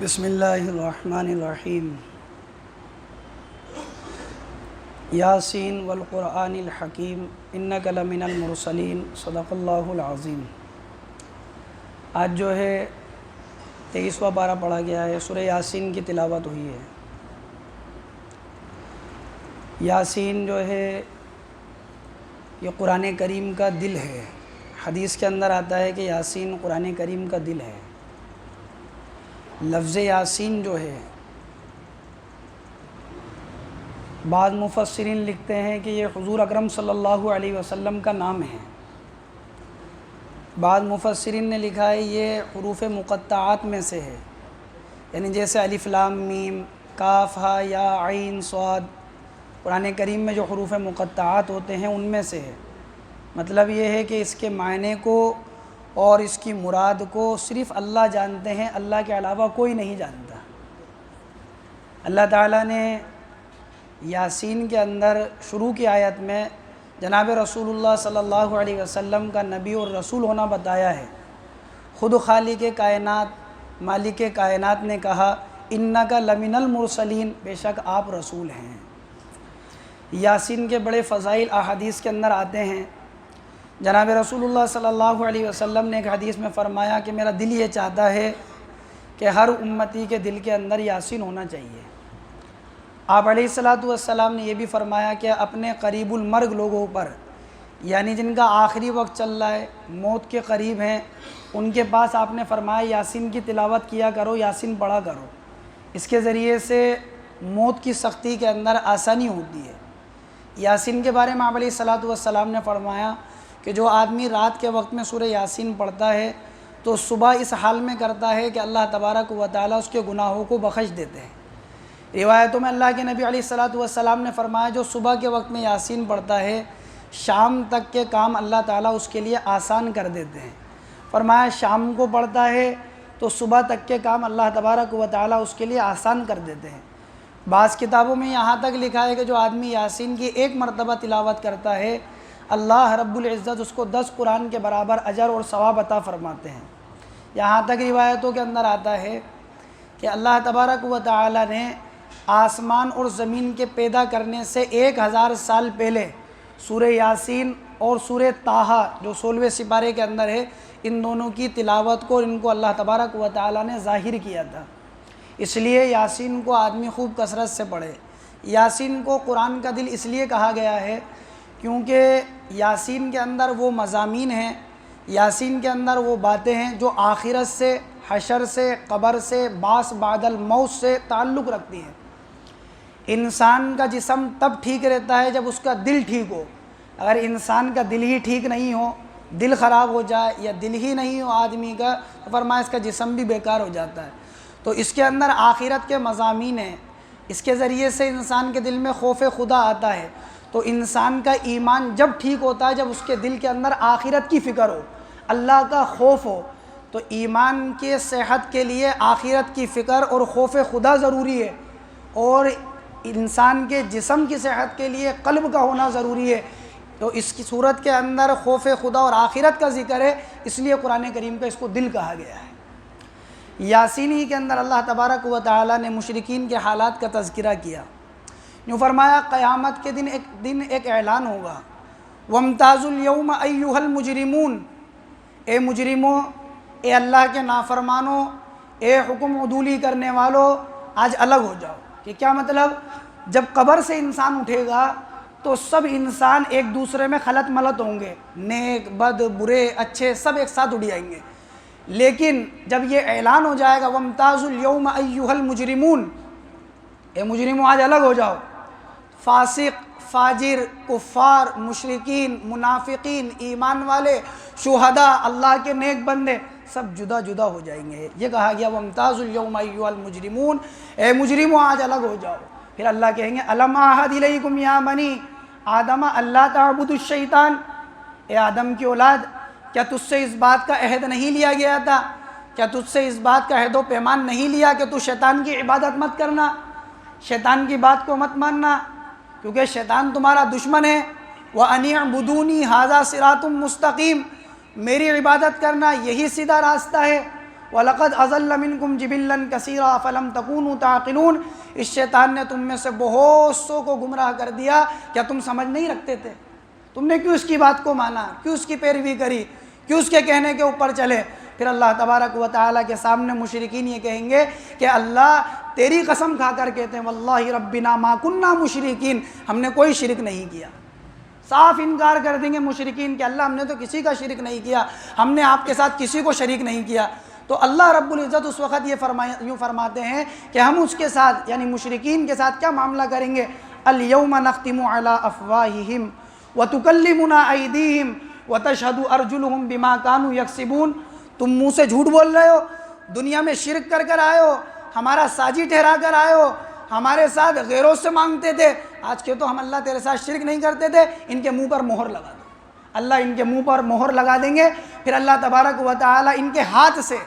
بسم اللہ الرحمن الرحیم یاسین والقرآن الحکیم انک لمن المرسلین صدق اللہ العظیم۔ آج جو ہے 23واں پارہ پڑھا گیا ہے، سورہ یاسین کی تلاوت ہوئی ہے۔ یاسین جو ہے یہ قرآن کریم کا دل ہے۔ حدیث کے اندر آتا ہے کہ یاسین قرآن کریم کا دل ہے۔ لفظ یاسین جو ہے بعض مفسرین لکھتے ہیں کہ یہ حضور اکرم صلی اللہ علیہ وسلم کا نام ہے۔ بعض مفسرین نے لکھا ہے یہ حروف مقطعات میں سے ہے، یعنی جیسے الف لام میم کاف ہا یا عین صاد، قرآن کریم میں جو حروف مقطعات ہوتے ہیں ان میں سے ہے۔ مطلب یہ ہے کہ اس کے معنی کو اور اس کی مراد کو صرف اللہ جانتے ہیں، اللہ کے علاوہ کوئی نہیں جانتا۔ اللہ تعالیٰ نے یاسین کے اندر شروع کی آیت میں جناب رسول اللہ صلی اللہ علیہ وسلم کا نبی اور رسول ہونا بتایا ہے۔ خود خالق کائنات مالک کائنات نے کہا انک لمن المرسلین، بے شک آپ رسول ہیں۔ یاسین کے بڑے فضائل احادیث کے اندر آتے ہیں۔ جناب رسول اللہ صلی اللہ علیہ وسلم نے ایک حدیث میں فرمایا کہ میرا دل یہ چاہتا ہے کہ ہر امتی کے دل کے اندر یاسین ہونا چاہیے۔ آپ علیہ السلام نے یہ بھی فرمایا کہ اپنے قریب المرگ لوگوں پر، یعنی جن کا آخری وقت چل رہا ہے، موت کے قریب ہیں، ان کے پاس آپ نے فرمایا یاسین کی تلاوت کیا کرو، یاسین پڑھا کرو۔ اس کے ذریعے سے موت کی سختی کے اندر آسانی ہوتی ہے۔ یاسین کے بارے میں آپ علیہ السلام نے فرمایا کہ جو آدمی رات کے وقت میں سورہ یاسین پڑھتا ہے تو صبح اس حال میں کرتا ہے کہ اللہ تبارک و تعالیٰ اس کے گناہوں کو بخش دیتے ہیں۔ روایتوں میں اللہ کے نبی علیہ السلام نے فرمایا جو صبح کے وقت میں یاسین پڑھتا ہے شام تک کے کام اللہ تعالیٰ اس کے لیے آسان کر دیتے ہیں۔ فرمایا شام کو پڑھتا ہے تو صبح تک کے کام اللہ تبارک و تعالیٰ اس کے لیے آسان کر دیتے ہیں۔ بعض کتابوں میں یہاں تک لکھا ہے کہ جو آدمی یاسین کی ایک مرتبہ تلاوت کرتا ہے اللہ رب العزت اس کو 10 قرآن کے برابر اجر اور ثواب عطا فرماتے ہیں۔ یہاں تک روایتوں کے اندر آتا ہے کہ اللہ تبارک و تعالیٰ نے آسمان اور زمین کے پیدا کرنے سے 1000 سال پہلے سورہ یاسین اور سورہ طٰہٰ جو 16ویں سپارے کے اندر ہے، ان دونوں کی تلاوت کو ان کو اللہ تبارک و تعالیٰ نے ظاہر کیا تھا۔ اس لیے یاسین کو آدمی خوب کثرت سے پڑھے۔ یاسین کو قرآن کا دل اس لیے کہا گیا ہے کیونکہ یاسین کے اندر وہ مضامین ہیں، یاسین کے اندر وہ باتیں ہیں جو آخرت سے، حشر سے، قبر سے، بعث بعد الموت سے تعلق رکھتی ہیں۔ انسان کا جسم تب ٹھیک رہتا ہے جب اس کا دل ٹھیک ہو۔ اگر انسان کا دل ہی ٹھیک نہیں ہو، دل خراب ہو جائے یا دل ہی نہیں ہو آدمی کا، تو فرمایا اس کا جسم بھی بیکار ہو جاتا ہے۔ تو اس کے اندر آخرت کے مضامین ہیں، اس کے ذریعے سے انسان کے دل میں خوف خدا آتا ہے۔ تو انسان کا ایمان جب ٹھیک ہوتا ہے جب اس کے دل کے اندر آخرت کی فکر ہو، اللہ کا خوف ہو۔ تو ایمان کے صحت کے لیے آخرت کی فکر اور خوف خدا ضروری ہے، اور انسان کے جسم کی صحت کے لیے قلب کا ہونا ضروری ہے۔ تو اس کی صورت کے اندر خوف خدا اور آخرت کا ذکر ہے، اس لیے قرآن کریم کا اس کو دل کہا گیا ہے۔ یاسین ہی کے اندر اللہ تبارک و تعالیٰ نے مشرکین کے حالات کا تذکرہ کیا۔ یوں فرمایا قیامت کے دن ایک اعلان ہوگا، وَامْتَازُوا الْيَوْمَ أَيُّهَا الْمُجْرِمُونَ، اے مجرموں، اے اللہ کے نافرمانوں، اے حکم عدولی کرنے والوں، آج الگ ہو جاؤ۔ کہ کیا مطلب؟ جب قبر سے انسان اٹھے گا تو سب انسان ایک دوسرے میں خلط ملط ہوں گے، نیک بد برے اچھے سب ایک ساتھ اٹھ جائیں گے۔ لیکن جب یہ اعلان ہو جائے گا وَامْتَازُوا الْيَوْمَ أَيُّهَا الْمُجْرِمُونَ، اے مجرموں آج الگ ہو جاؤ، فاسق فاجر کفار مشرکین منافقین ایمان والے شہداء اللہ کے نیک بندے سب جدا جدا ہو جائیں گے۔ یہ کہا گیا وَامْتَازُوا الْيَوْمَ أَيُّهَا الْمُجْرِمُونَ، اے مجرموں آج الگ ہو جاؤ۔ پھر اللہ کہیں گے أَلَمْ أَعْهَدْ إِلَيْكُمْ يَا بَنِي آدَمَ أَلَّا تَعْبُدُوا الشَّيْطَانَ، اے آدم کی اولاد کیا تجھ سے اس بات کا عہد نہیں لیا گیا تھا، کیا تجھ سے اس بات کا عہد و پیمان نہیں لیا کہ تو شیطان کی عبادت مت کرنا، شیطان کی بات کو مت ماننا، کیونکہ شیطان تمہارا دشمن ہے۔ وَأَنِ اعْبُدُونِي هَذَا صِرَاطٌ مُسْتَقِيمٌ، میری عبادت کرنا یہی سیدھا راستہ ہے۔ وَلَقَدْ أَضَلَّ مِنْكُمْ جِبِلًّا كَثِيرًا أَفَلَمْ تَكُونُوا تَعْقِلُونَ، اس شیطان نے تم میں سے بہت سو کو گمراہ کر دیا، کیا تم سمجھ نہیں رکھتے تھے؟ تم نے کیوں اس کی بات کو مانا، کیوں اس کی پیروی کری، کیوں اس کے کہنے کے اوپر چلے؟ پھر اللہ تبارک و تعالیٰ کے سامنے مشرکین یہ کہیں گے کہ اللہ تیری قسم کھا کر کہتے ہیں واللہ ربنا ما کننا مشرکین، ہم نے کوئی شرک نہیں کیا۔ صاف انکار کر دیں گے مشرکین کہ اللہ ہم نے تو کسی کا شرک نہیں کیا، ہم نے آپ کے ساتھ کسی کو شریک نہیں کیا۔ تو اللہ رب العزت اس وقت یوں فرماتے ہیں کہ ہم اس کے ساتھ یعنی مشرکین کے ساتھ کیا معاملہ کریں گے؟ الیوم نختم علی افواہہم وتکلمنا ایدیہم وتشہد ارجلہم بما کانوا یکسبون۔ تم منہ سے جھوٹ بول رہے ہو، دنیا میں شرک کر کر آئے ہو، ہمارا ساجی ٹھہرا کر آئے ہو، ہمارے ساتھ غیروں سے مانگتے تھے، آج کے تو ہم اللہ تیرے ساتھ شرک نہیں کرتے تھے، ان کے منہ پر مہر لگا دو۔ اللہ ان کے منہ پر مہر لگا دیں گے۔ پھر اللہ تبارک و تعالی ان کے ہاتھ سے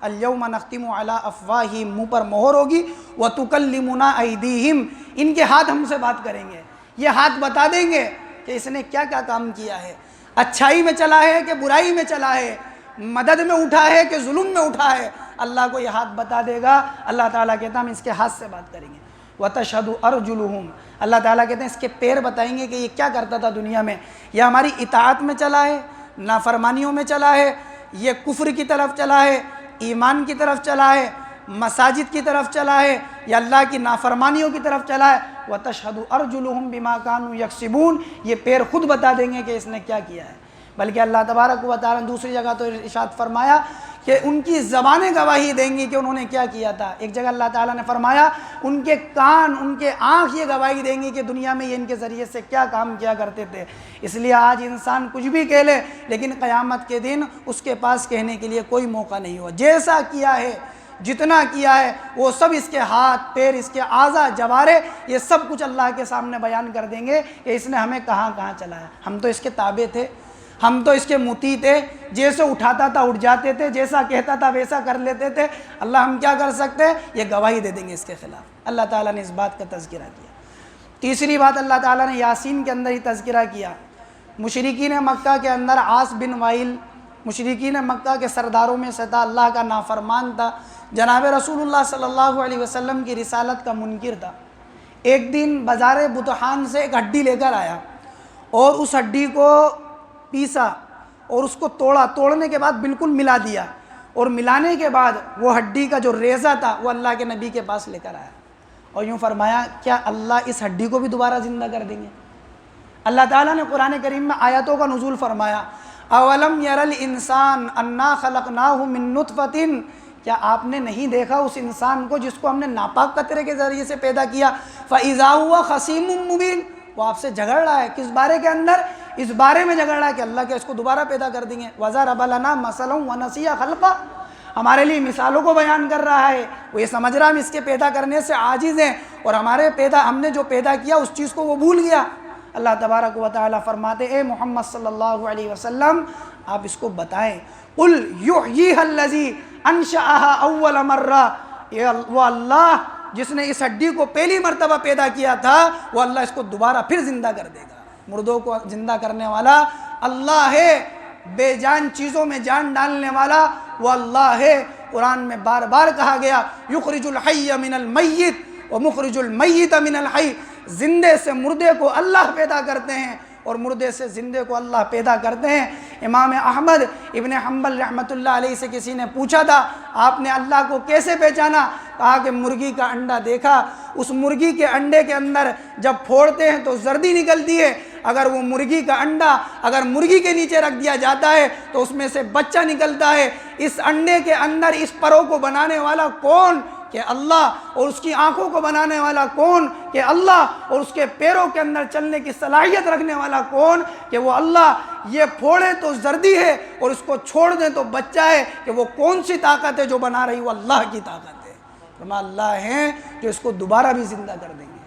الیوم نختم علی افواہہم، منہ پر مہر ہوگی، وتکلمنا ایدیہم، ان کے ہاتھ ہم سے بات کریں گے، یہ ہاتھ بتا دیں گے کہ اس نے کیا کیا کام کیا ہے، اچھائی میں چلا ہے کہ برائی میں چلا ہے، مدد میں اٹھا ہے کہ ظلم میں اٹھا ہے، اللہ کو یہ ہاتھ بتا دے گا۔ اللہ تعالیٰ کہتا ہے ہم اس کے ہاتھ سے بات کریں گے۔ وَتَشْهَدُ أَرْجُلُهُمْ، اللہ تعالیٰ کہتے ہیں اس کے پیر بتائیں گے کہ یہ کیا کرتا تھا دنیا میں، یہ ہماری اطاعت میں چلا ہے، نافرمانیوں میں چلا ہے، یہ کفر کی طرف چلا ہے، ایمان کی طرف چلا ہے، مساجد کی طرف چلا ہے، یا اللہ کی نافرمانیوں کی طرف چلا ہے۔ وَتَشْهَدُ أَرْجُلُهُمْ بِمَا كَانُوا يَكْسِبُونَ، یہ پیر خود بتا دیں گے کہ اس نے کیا کیا ہے۔ بلکہ اللہ تبارک و تعالیٰ نے دوسری جگہ تو ارشاد فرمایا کہ ان کی زبانیں گواہی دیں گی کہ انہوں نے کیا کیا تھا۔ ایک جگہ اللہ تعالیٰ نے فرمایا ان کے کان، ان کے آنکھ یہ گواہی دیں گی کہ دنیا میں یہ ان کے ذریعے سے کیا کام کیا کرتے تھے۔ اس لیے آج انسان کچھ بھی کہہ لے لیکن قیامت کے دن اس کے پاس کہنے کے لیے کوئی موقع نہیں ہوا۔ جیسا کیا ہے، جتنا کیا ہے، وہ سب اس کے ہاتھ پیر، اس کے اعضاء جوارے، یہ سب کچھ اللہ کے سامنے بیان کر دیں گے کہ اس نے ہمیں کہاں کہاں چلایا۔ ہم تو اس کے تابع تھے، ہم تو اس کے مطیع تھے، جیسے اٹھاتا تھا اٹھ جاتے تھے، جیسا کہتا تھا ویسا کر لیتے تھے۔ اللہ ہم کیا کر سکتے ہیں؟ یہ گواہی دے دیں گے اس کے خلاف۔ اللہ تعالیٰ نے اس بات کا تذکرہ کیا۔ تیسری بات اللہ تعالیٰ نے یاسین کے اندر ہی تذکرہ کیا۔ مشرکین مکہ کے اندر عاص بن وائل مشرکین مکہ کے سرداروں میں سے تھا، اللہ کا نافرمان تھا، جناب رسول اللہ صلی اللہ علیہ وسلم کی رسالت کا منکر تھا۔ ایک دن بازار بطحان سے ایک ہڈی لے کر آیا اور اس ہڈی کو پیسا اور اس کو توڑنے کے بعد بالکل ملا دیا، اور ملانے کے بعد وہ ہڈی کا جو ریزہ تھا وہ اللہ کے نبی کے پاس لے کر آیا اور یوں فرمایا کیا اللہ اس ہڈی کو بھی دوبارہ زندہ کر دیں گے؟ اللہ تعالیٰ نے قرآن کریم میں آیتوں کا نزول فرمایا، اولم یر الانسان انا خلقناہ من نطفۃ، کیا آپ نے نہیں دیکھا اس انسان کو جس کو ہم نے ناپاک قطرے کے ذریعے سے پیدا کیا، فاذا هو خصیم مبین، وہ آپ سے جھگڑ رہا ہے، کس بارے کے اندر؟ اس بارے میں جھگڑ رہا ہے کہ اللہ کے اس کو دوبارہ پیدا کر دیں گے۔ وَضَرَبَ لَنَا مَثَلًا وَنَسِيَ خَلْقَهُ، ہمارے لیے مثالوں کو بیان کر رہا ہے، وہ یہ سمجھ رہا ہم اس کے پیدا کرنے سے عاجز ہیں اور ہم نے جو پیدا کیا اس چیز کو وہ بھول گیا۔ اللہ تبارک و تعالیٰ فرماتے اے محمد صلی اللہ علیہ وسلم آپ اس کو بتائیں، قُلْ يُحْيِيهَا الَّذِي أَنشَأَهَا أَوَّلَ مَرَّةٍ، وہ اللہ جس نے اس ہڈی کو پہلی مرتبہ پیدا کیا تھا وہ اللہ اس کو دوبارہ پھر زندہ کر دے گا۔ مردوں کو زندہ کرنے والا اللہ ہے، بے جان چیزوں میں جان ڈالنے والا وہ اللہ ہے۔ قرآن میں بار بار کہا گیا یخرج الحی من المیت ومخرج المیت من الحی، زندے سے مردے کو اللہ پیدا کرتے ہیں اور مردے سے زندے کو اللہ پیدا کرتے ہیں۔ امام احمد ابن حنبل رحمۃ اللہ علیہ سے کسی نے پوچھا تھا آپ نے اللہ کو کیسے پہچانا؟ کہا کہ مرغی کا انڈا دیکھا، اس مرغی کے انڈے کے اندر جب پھوڑتے ہیں تو زردی نکلتی ہے، اگر وہ مرغی کا انڈا اگر مرغی کے نیچے رکھ دیا جاتا ہے تو اس میں سے بچہ نکلتا ہے۔ اس انڈے کے اندر اس پروں کو بنانے والا کون؟ کہ اللہ، اور اس کی آنکھوں کو بنانے والا کون؟ کہ اللہ، اور اس کے پیروں کے اندر چلنے کی صلاحیت رکھنے والا کون؟ کہ وہ اللہ۔ یہ پھوڑے تو زردی ہے اور اس کو چھوڑ دیں تو بچہ ہے، کہ وہ کون سی طاقت ہے جو بنا رہی؟ وہ اللہ کی طاقت ہے۔ فرمایا اللہ ہیں جو اس کو دوبارہ بھی زندہ کر دیں گے۔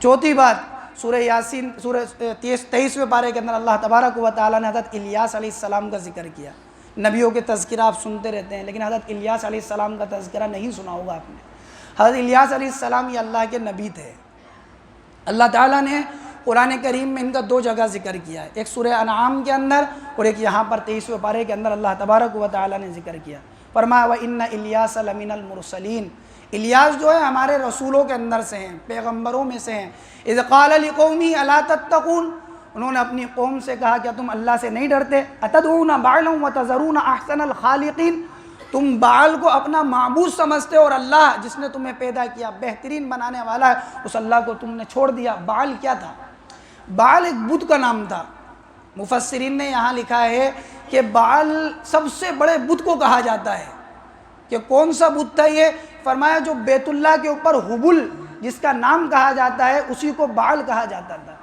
چوتھی بات سورہ یاسین سورہ 23ویں پارے کے اندر اللہ تبارک و تعالیٰ نے حضرت الیاس علیہ السلام کا ذکر کیا۔ نبیوں کے تذکرہ آپ سنتے رہتے ہیں لیکن حضرت الیاس علیہ السلام کا تذکرہ نہیں سنا ہوگا آپ نے۔ حضرت الیاس علیہ السلام یہ اللہ کے نبی تھے، اللہ تعالیٰ نے قرآن کریم میں ان کا 2 جگہ ذکر کیا ہے، ایک سورہ انعام کے اندر اور ایک یہاں پر 23ویں پارے کے اندر اللہ تبارک و تعالیٰ نے ذکر کیا۔ فرمایا وَإِنَّ إِلْيَاسَ لَمِنَ الْمُرْسَلِينَ، الیاس جو ہے ہمارے رسولوں کے اندر سے ہیں، پیغمبروں میں سے ہیں۔ اذ قال لقومه الا تتقون، انہوں نے اپنی قوم سے کہا کیا تم اللہ سے نہیں ڈرتے؟ اتدعون بعلا وتذرون احسن الخالقین، تم بعل کو اپنا معبود سمجھتے ہو اور اللہ جس نے تمہیں پیدا کیا بہترین بنانے والا ہے اس اللہ کو تم نے چھوڑ دیا۔ بعل کیا تھا؟ بعل ایک بت کا نام تھا۔ مفسرین نے یہاں لکھا ہے کہ بعل سب سے بڑے بت کو کہا جاتا ہے۔ کہ کون سا بت تھا یہ؟ فرمایا جو بیت اللہ کے اوپر حبل جس کا نام کہا جاتا ہے اسی کو بعل کہا جاتا تھا،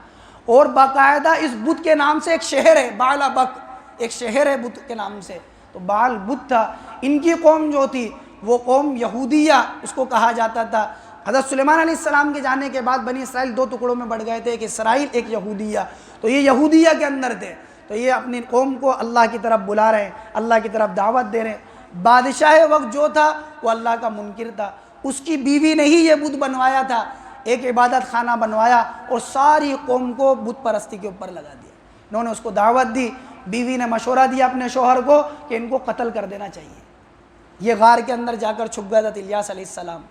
اور باقاعدہ اس بت کے نام سے ایک شہر ہے، بعلبک، ایک شہر ہے بت کے نام سے، تو بعل بت تھا۔ ان کی قوم جو تھی وہ قوم یہودیہ اس کو کہا جاتا تھا۔ حضرت سلیمان علیہ السلام کے جانے کے بعد بنی اسرائیل 2 ٹکڑوں میں بڑھ گئے تھے، ایک اسرائیل ایک یہودیہ، تو یہ یہودیہ کے اندر تھے، تو یہ اپنی قوم کو اللہ کی طرف بلا رہے ہیں، اللہ کی طرف دعوت دے رہے ہیں۔ بادشاہ وقت جو تھا وہ اللہ کا منکر تھا، اس کی بیوی نے ہی یہ بت بنوایا تھا، ایک عبادت خانہ بنوایا اور ساری قوم کو بت پرستی کے اوپر لگا دیا۔ انہوں نے اس کو دعوت دی، بیوی نے مشورہ دیا اپنے شوہر کو کہ ان کو قتل کر دینا چاہیے۔ یہ غار کے اندر جا کر چھپ گیا تھا الیاس علیہ السلام۔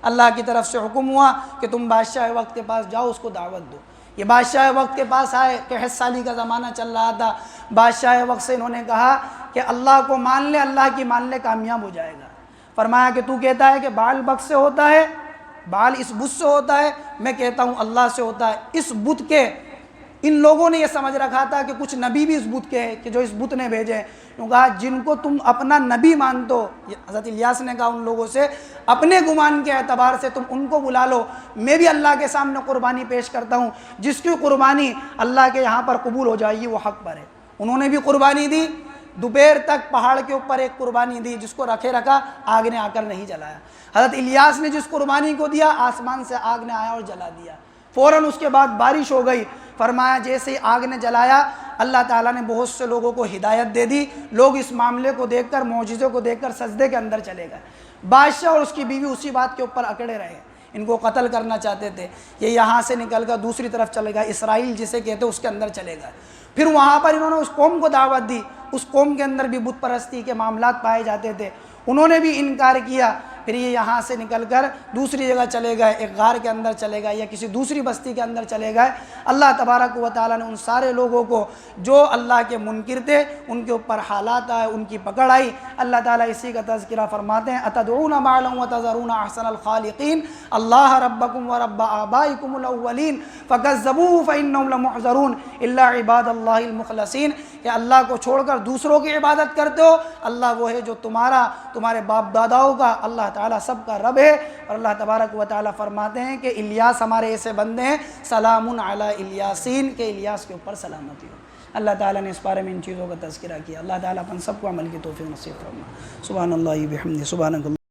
اللہ کی طرف سے حکم ہوا کہ تم بادشاہ وقت کے پاس جاؤ، اس کو دعوت دو۔ یہ بادشاہ وقت کے پاس آئے، 63 سالی کا زمانہ چل رہا تھا۔ بادشاہ وقت سے انہوں نے کہا کہ اللہ کو مان لے، اللہ کی مان لے، کامیاب ہو جائے گا۔ فرمایا کہ تو کہتا ہے کہ بعل بک سے ہوتا ہے، بعل اس بت سے ہوتا ہے، میں کہتا ہوں اللہ سے ہوتا ہے۔ اس بت کے ان لوگوں نے یہ سمجھ رکھا تھا کہ کچھ نبی بھی اس بت کے ہیں کہ جو اس بت نے بھیجے ہیں۔ انہوں نے کہا جن کو تم اپنا نبی مانتے ہو، حضرت الیاس نے کہا ان لوگوں سے اپنے گمان کے اعتبار سے تم ان کو بلا لو، میں بھی اللہ کے سامنے قربانی پیش کرتا ہوں، جس کی قربانی اللہ کے یہاں پر قبول ہو جائے گی وہ حق پر ہے۔ انہوں نے بھی قربانی دی، دوپہر تک پہاڑ کے اوپر ایک قربانی دی، جس کو رکھے رکھا آگ نے آ کر نہیں جلایا۔ حضرت الیاس نے جس قربانی کو دیا آسمان سے آگ نے آیا اور جلا دیا، فوراً اس کے بعد بارش ہو گئی۔ فرمایا جیسے ہی آگ نے جلایا اللہ تعالیٰ نے بہت سے لوگوں کو ہدایت دے دی، لوگ اس معاملے کو دیکھ کر، معجزے کو دیکھ کر سجدے کے اندر چلے گئے۔ بادشاہ اور اس کی بیوی اسی بات کے اوپر اکڑے رہے، ان کو قتل کرنا چاہتے تھے۔ یہ یہاں سے نکل کر دوسری طرف چلے گئے، اسرائیل جسے کہتے اس کے اندر چلے گئے۔ پھر وہاں پر انہوں نے اس قوم کو دعوت دی، اس قوم کے اندر بھی بت پرستی کے معاملات پائے جاتے تھے، انہوں نے بھی انکار کیا۔ پھر یہ یہاں سے نکل کر دوسری جگہ چلے گئے، ایک غار کے اندر چلے گئے یا کسی دوسری بستی کے اندر چلے گئے۔ اللہ تبارک و تعالیٰ نے ان سارے لوگوں کو جو اللہ کے منکر تھے ان کے اوپر حالات آئے، ان کی پکڑ آئی۔ اللہ تعالیٰ اسی کا تذکرہ فرماتے ہیں اتدعون بعلا وتذرون احسن الخالقین اللہ ربکم ورب آبائکم الاولین فکذبوہ فانہم لمحضرون الا عباد اللہ المخلصین، کہ اللہ کو چھوڑ کر دوسروں کی عبادت کرتے ہو، اللہ وہ ہے جو تمہارے باپ داداؤں کا اللہ تعالیٰ سب کا رب ہے۔ اور اللہ تبارک و تعالیٰ فرماتے ہیں کہ الیاس ہمارے ایسے بندے ہیں سلام علی الیاسین، کہ الیاس کے اوپر سلامتی ہو۔ اللہ تعالیٰ نے اس بارے میں ان چیزوں کا تذکرہ کیا۔ اللہ تعالیٰ اپن سب کو عمل کی توفیق نصیب فرما۔ سبحان اللہ بحمدہ، سبحانک اللہ۔